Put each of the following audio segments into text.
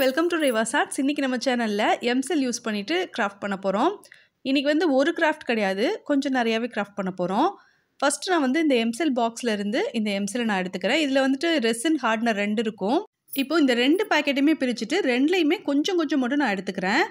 Welcome to REVA'S. இன்னைக்கு நம்ம சேனல்ல எம்செல் யூஸ் பண்ணிட்டு கிராஃப்ட் பண்ண போறோம். இன்னைக்கு வந்து ஒரு கிராஃப்ட் கிடையாது, கொஞ்சம் நிறையவே கிராஃப்ட் பண்ண போறோம். ஃபர்ஸ்ட் நான் வந்து இந்த எம்செல் பாக்ஸ்ல இருந்து இந்த எம்செல் நான் எடுத்துக்கிறேன். இதுல வந்துட்டு ரெசின் ஹார்ட்னர் 2 இருக்கும். இப்போ இந்த 2 பாக்கெட்டையுமே பிரிச்சுட்டு 2லையுமே கொஞ்சம் கொஞ்சம் மட்டும் நான் எடுத்துக்கிறேன்.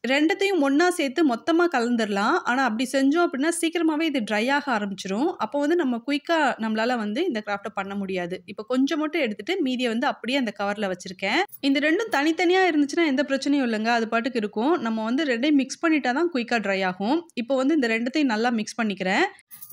2த்தையும் ஒண்ணா சேர்த்து மொத்தமா கலந்துடலாம். ஆனா அப்படி செஞ்சோம் அப்படின்னா சீக்கிரமாவே இது ட்ரை ஆக ஆரம்பிச்சிரும். அப்போ வந்து நம்ம குயிக்கா நம்மளால வந்து இந்த கிராஃப்ட்டை பண்ண முடியாது. இப்போ கொஞ்சம் மட்டும் எடுத்துட்டு மீதியை வந்து அப்படியே அந்த கவர்ல வச்சிருக்கேன். இந்த 2ம் தனித்தனியா இருந்துச்சுன்னா எந்த பிரச்சனையும் இல்லைங்க, அது பாட்டுக்கு இருக்கும். நம்ம வந்து 2யும் மிக்ஸ் பண்ணிட்டா தான் குயிக்கா ட்ரை ஆகும். இப்போ வந்து இந்த 2த்தையும் நல்லா மிக்ஸ் பண்ணிக்கிறேன்.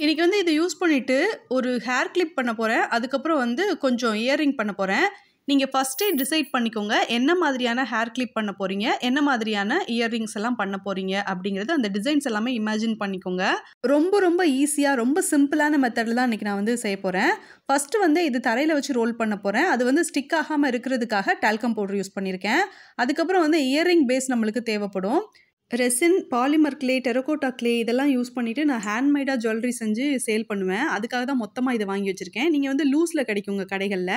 இன்னைக்கு வந்து இதை யூஸ் பண்ணிட்டு ஒரு ஹேர் கிளிப் பண்ண போறேன். அதுக்கப்புறம் வந்து கொஞ்சம் இயரிங் பண்ண போறேன். நீங்க ஃபர்ஸ்டே டிசைட் பண்ணிக்கோங்க என்ன மாதிரியான ஹேர் கிளிப் பண்ண போறீங்க, என்ன மாதிரியான இயரிங்ஸ் எல்லாம் பண்ண போறீங்க அப்படிங்கிறது அந்த டிசைன்ஸ் எல்லாமே இமேஜின் பண்ணிக்கோங்க. ரொம்ப ரொம்ப ஈஸியா ரொம்ப சிம்பிளான மெத்தட்ல தான் இன்னைக்கு நான் வந்து செய்ய போறேன். ஃபர்ஸ்ட் வந்து இது தரையில வச்சு ரோல் பண்ண போறேன். அது வந்து ஸ்டிக் ஆகாம இருக்கிறதுக்காக டால்கம் பவுடர் யூஸ் பண்ணியிருக்கேன். அதுக்கப்புறம் வந்து இயரிங் பேஸ் நம்மளுக்கு தேவைப்படும். Resin, polymer clay, terracotta clay இதெல்லாம் யூஸ் பண்ணிட்டு நான் ஹேண்ட்மேடாக ஜுவல்லரி செஞ்சு சேல் பண்ணுவேன். அதுக்காக தான் மொத்தமாக இதை வாங்கி வச்சுருக்கேன். நீங்கள் வந்து லூஸில் கிடைக்குங்க கடைகளில்.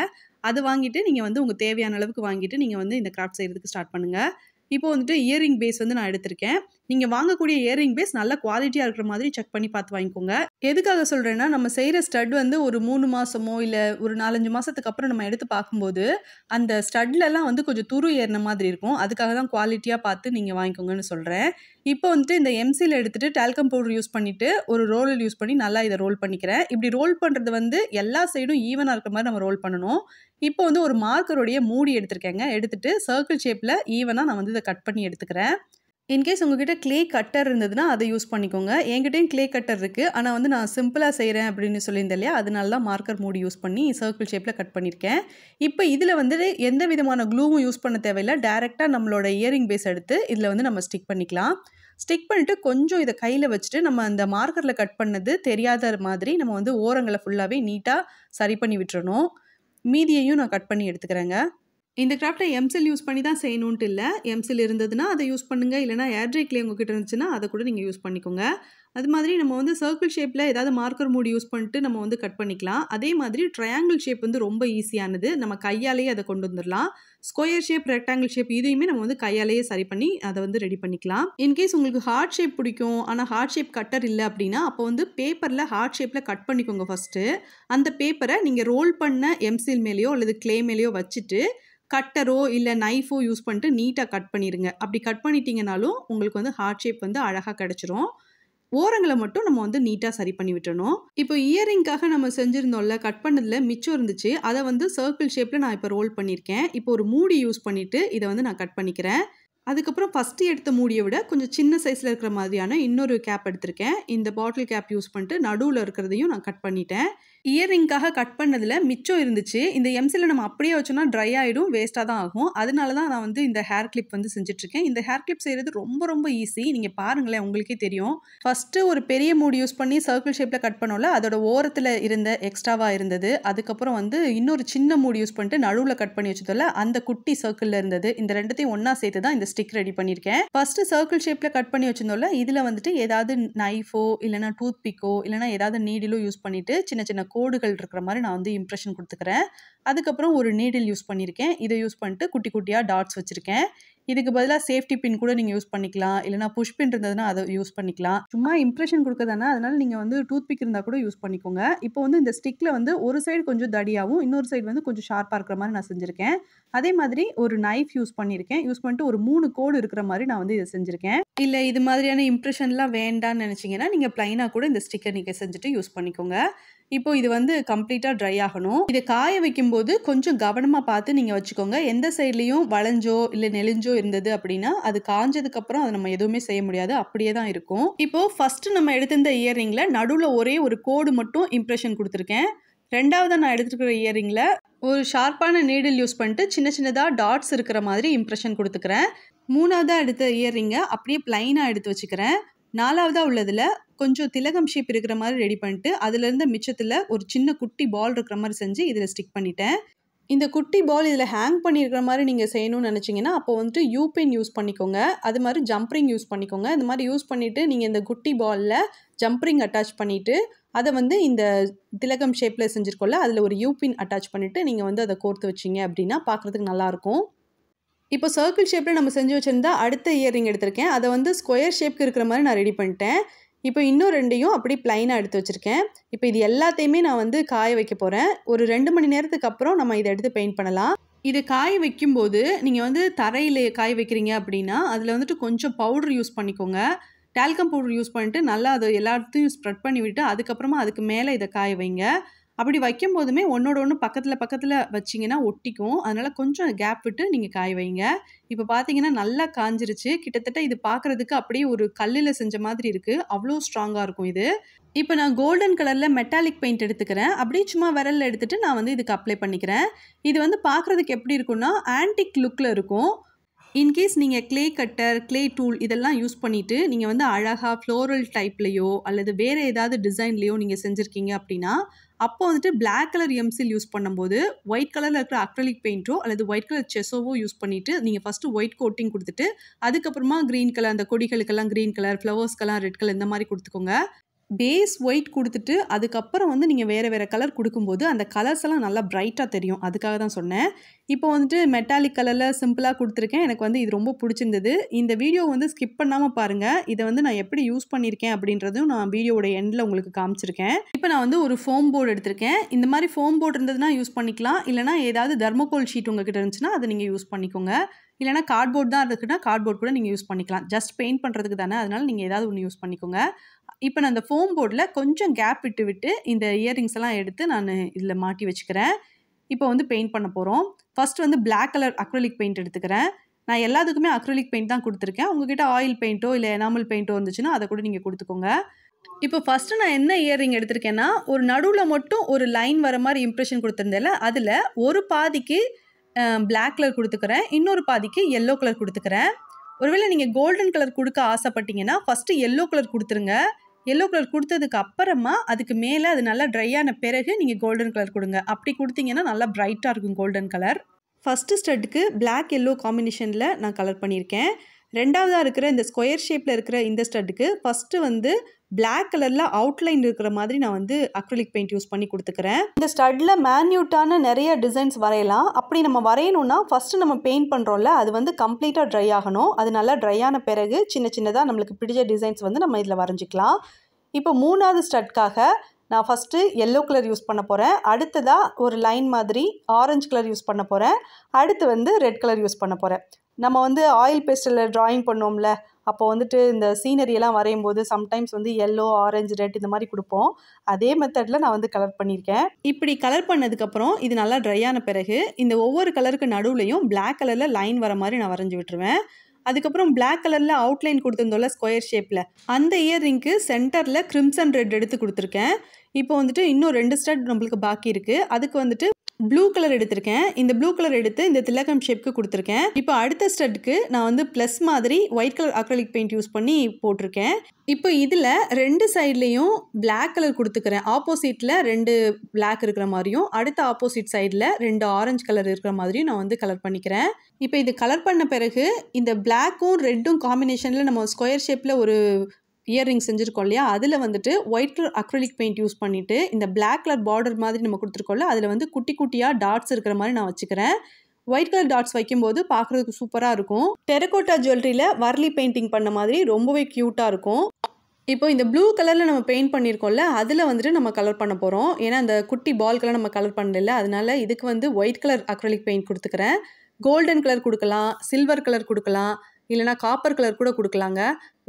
அது வாங்கிட்டு நீங்கள் வந்து உங்கள் தேவையான அளவுக்கு வாங்கிட்டு நீங்கள் வந்து இந்த கிராஃப்ட் செய்கிறதுக்கு ஸ்டார்ட் பண்ணுங்கள். இப்போ வந்துட்டு இயரிங் பேஸ் வந்து நான் எடுத்திருக்கேன். நீங்கள் வாங்கக்கூடிய இயரிங் பேஸ் நல்ல குவாலிட்டியாக இருக்கிற மாதிரி செக் பண்ணி பார்த்து வாங்கிக்கோங்க. எதுக்காக சொல்கிறேன்னா, நம்ம செய்கிற ஸ்டட் வந்து ஒரு 3 மாதமோ இல்லை ஒரு 4-5 மாதத்துக்கு அப்புறம் நம்ம எடுத்து பார்க்கும்போது அந்த ஸ்டட்லலாம் வந்து கொஞ்சம் துரு ஏறின மாதிரி இருக்கும். அதுக்காக தான் குவாலிட்டியாக பார்த்து நீங்கள் வாங்கிக்கோங்கன்னு சொல்கிறேன். இப்போ வந்துட்டு இந்த எம்சியில் எடுத்துகிட்டு டால்கம் பவுடர் யூஸ் பண்ணிவிட்டு ஒரு ரோலர் யூஸ் பண்ணி நல்லா இதை ரோல் பண்ணிக்கிறேன். இப்படி ரோல் பண்ணுறது வந்து எல்லா சைடும் ஈவனாக இருக்கிற மாதிரி நம்ம ரோல் பண்ணணும். இப்போ வந்து ஒரு மார்க்கருடைய மூடி எடுத்திருக்கேங்க. எடுத்துகிட்டு சர்க்கிள் ஷேப்பில் ஈவனாக நான் வந்து இதை கட் பண்ணி எடுத்துக்கிறேன். இன்கேஸ் உங்ககிட்ட கிளே கட்டர் இருந்ததுன்னா அதை யூஸ் பண்ணிக்கோங்க. என்கிட்டயும் கிளே கட்டர் இருக்குது. ஆனால் வந்து நான் சிம்பிளாக செய்கிறேன் அப்படின்னு சொல்லியிருந்தேன் இல்லையா, அதனால தான் மார்க்கர் மூடி யூஸ் பண்ணி சர்க்கிள் ஷேப்பில் கட் பண்ணியிருக்கேன். இப்போ இதில் வந்து எந்த விதமான க்ளூவும் யூஸ் பண்ண தேவையில்லை. டைரெக்டாக நம்மளோட இயரிங் பேஸ் எடுத்து இதில் வந்து நம்ம ஸ்டிக் பண்ணிக்கலாம். ஸ்டிக் பண்ணிவிட்டு கொஞ்சம் இதை கையில் வச்சுட்டு நம்ம அந்த மார்க்கரில் கட் பண்ணது தெரியாத மாதிரி நம்ம வந்து ஓரங்களை ஃபுல்லாகவே நீட்டாக சரி பண்ணி விட்டுறணும். மீதியையும் நான் கட் பண்ணி எடுத்துக்கிறேங்க. இந்த கிராஃப்ட்டை எம்செல் யூஸ் பண்ணி தான் செய்யணுன்ட்டு இல்லை. எம்செல் இருந்ததுன்னா அதை யூஸ் பண்ணுங்கள். இல்லைனா ஏர்ட்ரை கிளே உங்ககிட்ட இருந்துச்சுன்னா அதை கூட நீங்கள் யூஸ் பண்ணிக்கோங்க. அது மாதிரி நம்ம வந்து சர்க்கிள் ஷேப்பில் ஏதாவது மார்க்கர் மூடி யூஸ் பண்ணிட்டு நம்ம வந்து கட் பண்ணிக்கலாம். அதே மாதிரி ட்ரையாங்கிள் ஷேப் வந்து ரொம்ப ஈஸியானது. நம்ம கையாலேயே அதை கொண்டு வந்துடலாம். ஸ்கொயர் ஷேப், ரெக்டாங்கிள் ஷேப் இதையுமே நம்ம வந்து கையாலேயே சரி பண்ணி அதை வந்து ரெடி பண்ணிக்கலாம். இன்கேஸ் உங்களுக்கு ஹார்ட் ஷேப் பிடிக்கும், ஆனால் ஹார்ட் ஷேப் கட்டர் இல்லை அப்படின்னா அப்போ வந்து பேப்பரில் ஹார்ட் ஷேப்பில் கட் பண்ணிக்கோங்க. ஃபஸ்ட்டு அந்த பேப்பரை நீங்கள் ரோல் பண்ண எம்சில் மேலேயோ அல்லது கிளே மேலேயோ வச்சுட்டு கட்டரோ இல்லை நைஃபோ யூஸ் பண்ணிட்டு நீட்டாக கட் பண்ணிடுங்க. அப்படி கட் பண்ணிட்டீங்கனாலும் உங்களுக்கு வந்து ஹார்ட் ஷேப் வந்து அழகாக கிடச்சிரும். ஓரங்களை மட்டும் நம்ம வந்து நீட்டாக சரி பண்ணி விட்டுறணும். இப்போ இயரிங்காக நம்ம செஞ்சுருந்தோம்ல, கட் பண்ணதில் மிச்சம் இருந்துச்சு. அதை வந்து சர்க்கிள் ஷேப்பில் நான் இப்போ ரோல் பண்ணியிருக்கேன். இப்போ ஒரு மூடி யூஸ் பண்ணிவிட்டு இதை வந்து நான் கட் பண்ணிக்கிறேன். அதுக்கப்புறம் ஃபஸ்ட்டு எடுத்த மூடியை விட கொஞ்சம் சின்ன சைஸில் இருக்கிற மாதிரியான இன்னொரு கேப் எடுத்திருக்கேன். இந்த பாட்டில் கேப் யூஸ் பண்ணிட்டு நடுவில் இருக்கிறதையும் நான் கட் பண்ணிட்டேன். இயரிங்காக கட் பண்ணதில் மிச்சம் இருந்துச்சு. இந்த எம்சியில் நம்ம அப்படியே வச்சோன்னா ட்ரை ஆகிடும், வேஸ்ட்டாக தான் ஆகும். அதனால தான் நான் வந்து இந்த ஹேர் கிளிப் வந்து செஞ்சுட்ருக்கேன். இந்த ஹேர் கிளிப் செய்கிறது ரொம்ப ரொம்ப ஈஸி. நீங்கள் பாருங்களேன், உங்களுக்கே தெரியும். ஃபஸ்ட்டு ஒரு பெரிய மூடி யூஸ் பண்ணி சர்க்கிள் ஷேப்பில் கட் பண்ணோம்ல, அதோட ஓரத்தில் இருந்த எக்ஸ்ட்ராவாக இருந்தது. அதுக்கப்புறம் வந்து இன்னொரு சின்ன மூடி யூஸ் பண்ணிட்டு நடுவில் கட் பண்ணி வச்சதில்ல, அந்த குட்டி சர்க்கிளில் இருந்தது. இந்த 2த்தையும் ஒன்றா சேர்த்து தான் இந்த ஸ்டிக் ரெடி பண்ணியிருக்கேன். ஃபஸ்ட்டு சர்க்கிள் ஷேப்பில் கட் பண்ணி வச்சிருந்தோம்ல, இதில் வந்துட்டு ஏதாவது நைஃபோ இல்லைனா டூத் பிக்கோ இல்லைனா ஏதாவது நீடிலோ யூஸ் பண்ணிவிட்டு சின்ன சின்ன கோடுகள் இருக்கிற மாதிரி நான் வந்து இம்ப்ரெஷன் கொடுத்துக்கிறேன். அதுக்கப்புறம் ஒரு நீடில் யூஸ் பண்ணியிருக்கேன். இதை யூஸ் பண்ணிட்டு குட்டி குட்டியாக டாட்ஸ் வச்சுருக்கேன். இதுக்கு பதிலாக சேஃப்டி பின் கூட நீங்கள் யூஸ் பண்ணிக்கலாம். இல்லைனா புஷ் பின் இருந்ததுன்னா அதை யூஸ் பண்ணிக்கலாம். சும்மா இம்ப்ரெஷன் கொடுக்கதானே, அதனால் நீங்கள் வந்து டூத் பிக் இருந்தால் கூட யூஸ் பண்ணிக்கோங்க. இப்போ வந்து இந்த ஸ்டிக்கில் வந்து ஒரு சைடு கொஞ்சம் தடியாகவும் இன்னொரு சைடு வந்து கொஞ்சம் ஷார்ப்பாக இருக்கிற மாதிரி நான் செஞ்சுருக்கேன். அதே மாதிரி ஒரு நைஃப் யூஸ் பண்ணியிருக்கேன். யூஸ் பண்ணிட்டு ஒரு 3 கோடு இருக்கிற மாதிரி நான் வந்து இதை செஞ்சுருக்கேன். இல்லை இது மாதிரியான இம்ப்ரெஷன்லாம் வேண்டான்னு நினச்சிங்கன்னா நீங்கள் ப்ளைனாக கூட இந்த ஸ்டிக்கர் நீங்கள் செஞ்சுட்டு யூஸ் பண்ணிக்கோங்க. இப்போ இது வந்து கம்ப்ளீட்டாக ட்ரை ஆகணும். இதை காய வைக்கும்போது கொஞ்சம் கவனமாக பார்த்து நீங்கள் வச்சுக்கோங்க. எந்த சைட்லேயும் வளைஞ்சோ இல்லை நெளிஞ்சோ இருந்தது அப்படின்னா அது காஞ்சதுக்கப்புறம் அதை நம்ம எதுவுமே செய்ய முடியாது, அப்படியே தான் இருக்கும். இப்போது ஃபஸ்ட்டு நம்ம எடுத்திருந்த இயரிங்கில் நடுவில் ஒரே ஒரு கோடு மட்டும் இம்ப்ரெஷன் கொடுத்துருக்கேன். ரெண்டாவதாக நான் எடுத்துருக்கிற இயரிங்கில் ஒரு ஷார்ப்பான நீடில் யூஸ் பண்ணிட்டு சின்ன சின்னதாக டாட்ஸ் இருக்கிற மாதிரி இம்ப்ரெஷன் கொடுத்துக்கிறேன். மூணாவதாக எடுத்த இயரிங்கை அப்படியே ப்ளைனாக எடுத்து வச்சுக்கிறேன். நாலாவதாக உள்ளதில் கொஞ்சம் திலகம் ஷேப் இருக்கிற மாதிரி ரெடி பண்ணிட்டு அதுலேருந்து மிச்சத்தில் ஒரு சின்ன குட்டி பால் இருக்கிற மாதிரி செஞ்சு இதில் ஸ்டிக் பண்ணிட்டேன். இந்த குட்டி பால் இதில் ஹேங் பண்ணியிருக்கிற மாதிரி நீங்கள் செய்யணும்னு நினச்சிங்கன்னா அப்போ வந்துட்டு யூபின் யூஸ் பண்ணிக்கோங்க. அது மாதிரி ஜம்ப்ரிங் யூஸ் பண்ணிக்கோங்க. இந்த மாதிரி யூஸ் பண்ணிவிட்டு நீங்கள் இந்த குட்டி பாலில் ஜம்ப்ரிங் அட்டாச் பண்ணிவிட்டு அதை வந்து இந்த திலகம் ஷேப்பில் செஞ்சுருக்கோம்ல அதில் ஒரு யூபின் அட்டாச் பண்ணிவிட்டு நீங்கள் வந்து அதை கோர்த்து வச்சிங்க அப்படின்னா பார்க்குறதுக்கு நல்லாயிருக்கும். இப்போ சர்க்கிள் ஷேப்பில் நம்ம செஞ்சு வச்சுருந்தா அடுத்த இயரிங் எடுத்திருக்கேன். அதை வந்து ஸ்கொயர் ஷேப்க்கு இருக்கிற மாதிரி நான் ரெடி பண்ணிட்டேன். இப்போ இன்னும் 2யும் அப்படி ப்ளைனாக எடுத்து வச்சுருக்கேன். இப்போ இது எல்லாத்தையுமே நான் வந்து காய வைக்க போகிறேன். ஒரு 2 மணி நேரத்துக்கு அப்புறம் நம்ம இதை எடுத்து பெயிண்ட் பண்ணலாம். இது காய வைக்கும்போது நீங்கள் வந்து தரையில் காய வைக்கிறீங்க அப்படின்னா அதில் வந்துட்டு கொஞ்சம் பவுடர் யூஸ் பண்ணிக்கோங்க. டால்கம் பவுடர் யூஸ் பண்ணிட்டு நல்லா அதை எல்லாத்தையும் ஸ்ப்ரெட் பண்ணி விட்டு அதுக்கப்புறமா அதுக்கு மேலே இதை காய வைங்க. அப்படி வைக்கும் போதுமே ஒன்றோட ஒன்று பக்கத்தில் வச்சிங்கன்னா ஒட்டிக்கும். அதனால் கொஞ்சம் கேப் விட்டு நீங்கள் காய வைங்க. இப்போ பார்த்தீங்கன்னா நல்லா காஞ்சிருச்சு. கிட்டத்தட்ட இது பார்க்குறதுக்கு அப்படியே ஒரு கல்லில் செஞ்ச மாதிரி இருக்குது. அவ்வளோ ஸ்ட்ராங்காக இருக்கும் இது. இப்போ நான் கோல்டன் கலரில் மெட்டாலிக் பெயிண்ட் எடுத்துக்கிறேன். அப்படியே சும்மா விரலில் எடுத்துகிட்டு நான் வந்து இதுக்கு அப்ளை பண்ணிக்கிறேன். இது வந்து பார்க்குறதுக்கு எப்படி இருக்குன்னா ஆன்டிக் லுக்கில் இருக்கும். இன்கேஸ் நீங்கள் க்ளே கட்டர், க்ளே டூல் இதெல்லாம் யூஸ் பண்ணிவிட்டு நீங்கள் வந்து அழகாக ஃப்ளோரல் டைப்லேயோ அல்லது வேறு ஏதாவது டிசைன்லேயோ நீங்கள் செஞ்சுருக்கீங்க அப்படின்னா அப்போ வந்துட்டு பிளாக் கலர் எம்சில் யூஸ் பண்ணும்போது ஒயிட் கலரில் இருக்கிற அக்ரலிக் பெயிண்ட்டோ அல்லது ஒயிட் கலர் செஸ்ஸோவோ யூஸ் பண்ணிவிட்டு நீங்கள் ஃபஸ்ட்டு ஒயிட் கோட்டிங் கொடுத்துட்டு அதுக்கப்புறமா க்ரீன் கலர், அந்த கொடிகளுக்கெல்லாம் க்ரீன் கலர், ஃப்ளவர்ஸ்க்கெல்லாம் ரெட் கலர் இந்த மாதிரி கொடுத்துக்கோங்க. பேஸ் ஒயிட் கொடுத்துட்டு அதுக்கப்புறம் வந்து நீங்கள் வேறு கலர் கொடுக்கும்போது அந்த கலர்ஸ் எல்லாம் நல்லா பிரைட்டாக தெரியும். அதுக்காக தான் சொன்னேன். இப்போ வந்துட்டு மெட்டாலிக் கலரில் சிம்பிளாக கொடுத்துருக்கேன். எனக்கு வந்து இது ரொம்ப பிடிச்சிருந்தது. இந்த வீடியோ வந்து ஸ்கிப் பண்ணாமல் பாருங்கள். இதை வந்து நான் எப்படி யூஸ் பண்ணியிருக்கேன் அப்படின்றதும் நான் வீடியோவோட எண்டில் உங்களுக்கு காமிச்சிருக்கேன். இப்போ நான் வந்து ஒரு ஃபோம் போர்டு எடுத்திருக்கேன். இந்த மாதிரி ஃபோம் போர்டு இருந்ததுன்னா யூஸ் பண்ணிக்கலாம். இல்லைனா ஏதாவது தர்மோகோல் ஷீட் உங்ககிட்ட இருந்துச்சுன்னா அதை நீங்கள் யூஸ் பண்ணிக்கோங்க. இல்லைனா கார்ட்போர்ட் தான் இருக்குன்னா கார்ட்போர்ட் கூட நீங்கள் யூஸ் பண்ணிக்கலாம். ஜஸ்ட் பெயிண்ட் பண்ணுறதுக்கு தானே, அதனால் நீங்கள் ஏதாவது ஒன்று யூஸ் பண்ணிக்கோங்க. இப்போ நான் அந்த ஃபோம் போர்டில் கொஞ்சம் கேப் விட்டு இந்த இயரிங்ஸ் எல்லாம் எடுத்து நான் இதில் மாட்டி வச்சுக்கிறேன். இப்போ வந்து பெயிண்ட் பண்ண போகிறோம். ஃபர்ஸ்ட் வந்து பிளாக் கலர் அக்ரிலிக் பெயிண்ட் எடுத்துக்கிறேன். நான் எல்லாத்துக்குமே அக்ரிலிக் பெயிண்ட் தான் கொடுத்துருக்கேன். உங்ககிட்ட ஆயில் பெயிண்ட்டோ இல்லை எனாமல் பெயிண்ட்டோ இருந்துச்சுன்னா அதை கூட நீங்கள் கொடுத்துக்கோங்க. இப்போ ஃபஸ்ட்டு நான் என்ன இயரிங் எடுத்திருக்கேன்னா ஒரு நடுவில் மட்டும் ஒரு லைன் வர மாதிரி இம்ப்ரெஷன் கொடுத்துருந்தேன்ல, அதில் ஒரு பாதிக்கு பிளாக் கலர் கொடுத்துக்கிறேன், இன்னொரு பாதிக்கு எல்லோ கலர் கொடுத்துக்கிறேன். ஒருவேளை நீங்கள் கோல்டன் கலர் கொடுக்க ஆசைப்பட்டீங்கன்னா ஃபஸ்ட்டு எல்லோ கலர் கொடுத்துருங்க. எல்லோ கலர் கொடுத்ததுக்கு அப்புறமா அதுக்கு மேலே அது நல்லா ட்ரையான பிறகு நீங்கள் கோல்டன் கலர் கொடுங்க. அப்படி கொடுத்தீங்கன்னா நல்லா பிரைட்டாக இருக்கும் கோல்டன் கலர். ஃபஸ்ட்டு ஸ்டட்டுக்கு பிளாக் எல்லோ காம்பினேஷனில் நான் கலர் பண்ணியிருக்கேன். ரெண்டாவதாக இருக்கிற இந்த ஸ்கொயர் ஷேப்பில் இருக்கிற இந்த ஸ்டட்டுக்கு ஃபஸ்ட்டு வந்து பிளாக் கலரில் அவுட்லைன் இருக்கிற மாதிரி நான் வந்து அக்ரிலிக் பெயிண்ட் யூஸ் பண்ணி கொடுத்துக்கிறேன். இந்த ஸ்டட்டில் மேன்யூட்டான நிறைய டிசைன்ஸ் வரையலாம். அப்படி நம்ம வரையணும்னா ஃபஸ்ட்டு நம்ம பெயிண்ட் பண்ணுறோம்ல அது வந்து கம்ப்ளீட்டாக ட்ரை ஆகணும். அது நல்லா ட்ரை ஆன பிறகு சின்னதாக நம்மளுக்கு பிடிச்ச டிசைன்ஸ் வந்து நம்ம இதில் வரைஞ்சிக்கலாம். இப்போ 3வது ஸ்டட்காக நான் ஃபஸ்ட்டு எல்லோ கலர் யூஸ் பண்ண போகிறேன். அடுத்ததாக ஒரு லைன் மாதிரி ஆரஞ்சு கலர் யூஸ் பண்ண போகிறேன். அடுத்து வந்து ரெட் கலர் யூஸ் பண்ண போகிறேன். நம்ம வந்து ஆயில் பேஸ்டில் ட்ராயிங் பண்ணோம்ல, அப்போ வந்துட்டு இந்த சீனரியெல்லாம் வரையும் போது சம்டைம்ஸ் வந்து எல்லோ, ஆரஞ்சு, ரெட் இந்த மாதிரி கொடுப்போம். அதே மெத்தடில் நான் வந்து கலர் பண்ணியிருக்கேன். இப்படி கலர் பண்ணதுக்கப்புறம் இது நல்லா ட்ரை ஆன பிறகு இந்த ஒவ்வொரு கலருக்கு நடுவுலையும் பிளாக் கலரில் லைன் வர மாதிரி நான் வரைஞ்சி விட்டுருவேன். அதுக்கப்புறம் பிளாக் கலரில் அவுட்லைன் கொடுத்துருந்தோம்ல ஸ்கொயர் ஷேப்பில், அந்த இயரிங்க்கு சென்டரில் கிரிம்சன் ரெட் எடுத்து கொடுத்துருக்கேன். இப்போ வந்துட்டு இன்னும் 2 ஸ்டட் நம்மளுக்கு பாக்கி இருக்குது. அதுக்கு வந்துட்டு ப்ளூ கலர் எடுத்திருக்கேன். இந்த ப்ளூ கலர் எடுத்து இந்த திலகம் ஷேப்க்கு கொடுத்துருக்கேன். இப்போ அடுத்த ஸ்டட்டுக்கு நான் வந்து ப்ளஸ் மாதிரி white colour acrylic paint use பண்ணி போட்டிருக்கேன். இப்போ இதில் 2 சைட்லேயும் பிளாக் கலர் கொடுத்துக்கிறேன். ஆப்போசிட்டில் 2 பிளாக் இருக்கிற மாதிரியும் அடுத்த ஆப்போசிட் சைடில் 2 ஆரஞ்சு கலர் இருக்கிற மாதிரியும் நான் வந்து கலர் பண்ணிக்கிறேன். இப்போ இது கலர் பண்ண பிறகு இந்த பிளாக்கும் ரெட்டும் காம்பினேஷனில் நம்ம ஸ்கொயர் ஷேப்பில் ஒரு இயரிங் செஞ்சுருக்கோம் இல்லையா, அதில் வந்துட்டு white colour acrylic paint use பண்ணிவிட்டு இந்த பிளாக் கலர் பார்டர் மாதிரி நம்ம கொடுத்துருக்கோம்ல, அதில் வந்து குட்டி குட்டியாக டாட்ஸ் இருக்கிற மாதிரி நான் வச்சுக்கிறேன். ஒயிட் கலர் டாட்ஸ் வைக்கும்போது பார்க்குறதுக்கு சூப்பராக இருக்கும். டெரகோட்டா ஜுவல்லரியில் வர்லி பெயிண்டிங் பண்ண மாதிரி ரொம்பவே க்யூட்டாக இருக்கும். இப்போ இந்த ப்ளூ கலரில் நம்ம பெயிண்ட் பண்ணியிருக்கோம்ல, அதில் வந்துட்டு நம்ம கலர் பண்ண போகிறோம். ஏன்னா அந்த குட்டி பால் கலர் நம்ம கலர் பண்ணல, அதனால இதுக்கு வந்து ஒயிட் கலர் அக்ரிலிக் பெயிண்ட் கொடுத்துக்கிறேன். கோல்டன் கலர் கொடுக்கலாம், சில்வர் கலர் கொடுக்கலாம், இல்லைனா காப்பர் கலர் கூட கொடுக்கலாங்க.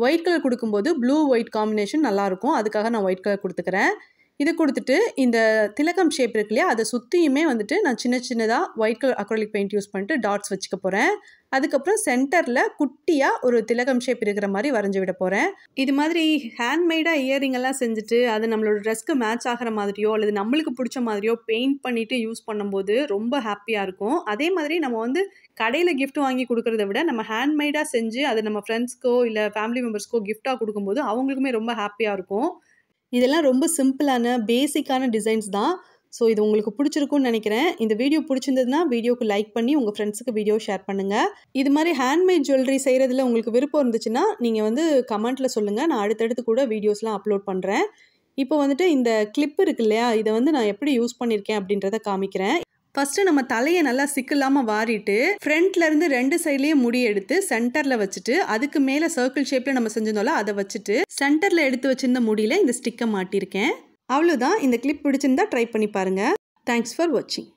ஒயிட் கலர் கொடுக்கும்போது ப்ளூ ஒயிட் காம்பினேஷன் நல்லாயிருக்கும். அதுக்காக நான் ஒயிட் கலர் கொடுத்துக்கிறேன். இது கொடுத்துட்டு இந்த திலகம் ஷேப் இருக்கு இல்லையா, அதை சுற்றியுமே வந்துட்டு நான் சின்னதாக white colour acrylic paint use பண்ணிட்டு டாட்ஸ் வச்சுக்க போகிறேன். அதுக்கப்புறம் சென்டரில் குட்டியாக ஒரு திலகம் ஷேப் இருக்கிற மாதிரி வரைஞ்சி விட போகிறேன். இது மாதிரி ஹேண்ட்மேடாக இயரிங் எல்லாம் செஞ்சுட்டு அது நம்மளோட ட்ரெஸ்க்கு மேட்ச் ஆகிற மாதிரியோ அல்லது நம்மளுக்கு பிடிச்ச மாதிரியோ பெயிண்ட் பண்ணிவிட்டு யூஸ் பண்ணும்போது ரொம்ப ஹாப்பியாக இருக்கும். அதே மாதிரி நம்ம வந்து கடையில் கிஃப்ட் வாங்கி கொடுக்குறத விட நம்ம ஹேண்ட்மேடாக செஞ்சு அது நம்ம ஃப்ரெண்ட்ஸ்க்கோ இல்லை ஃபேமிலி மெம்பர்ஸ்க்கோ கிஃப்டாக கொடுக்கும்போது அவங்களுக்குமே ரொம்ப ஹாப்பியாக இருக்கும். இதெல்லாம் ரொம்ப சிம்பிளான பேசிக்கான டிசைன்ஸ் தான். ஸோ இது உங்களுக்கு பிடிச்சிருக்கும்னு நினைக்கிறேன். இந்த வீடியோ பிடிச்சிருந்ததுன்னா வீடியோக்கு லைக் பண்ணி உங்கள் ஃப்ரெண்ட்ஸுக்கு வீடியோ ஷேர் பண்ணுங்கள். இது மாதிரி ஹேண்ட்மேட் ஜுவல்லரி செய்கிறதுல உங்களுக்கு விருப்பம் இருந்துச்சுன்னா நீங்கள் வந்து கமெண்ட்டில் சொல்லுங்கள். நான் அடுத்தடுத்து கூட வீடியோஸ்லாம் அப்லோட் பண்ணுறேன். இப்போ வந்துட்டு இந்த கிளிப் இருக்கு இல்லையா, இதை வந்து நான் எப்படி யூஸ் பண்ணியிருக்கேன் அப்படின்றத காமிக்கிறேன். ஃபஸ்ட்டு நம்ம தலையை நல்லா சிக்கில்லாமல் வாரிட்டு ஃப்ரண்ட்லேருந்து 2 சைட்லேயும் முடி எடுத்து சென்டரில் வச்சுட்டு அதுக்கு மேலே சர்க்கிள் ஷேப்பில் நம்ம செஞ்சிருந்தோம்ல அதை வச்சுட்டு சென்டரில் எடுத்து வச்சிருந்த முடியில் இந்த ஸ்டிக்கை மாட்டியிருக்கேன். அவ்வளோதான். இந்த கிளிப் பிடிச்சிருந்தா ட்ரை பண்ணி பாருங்கள். தேங்க்ஸ் ஃபார் வாட்சிங்.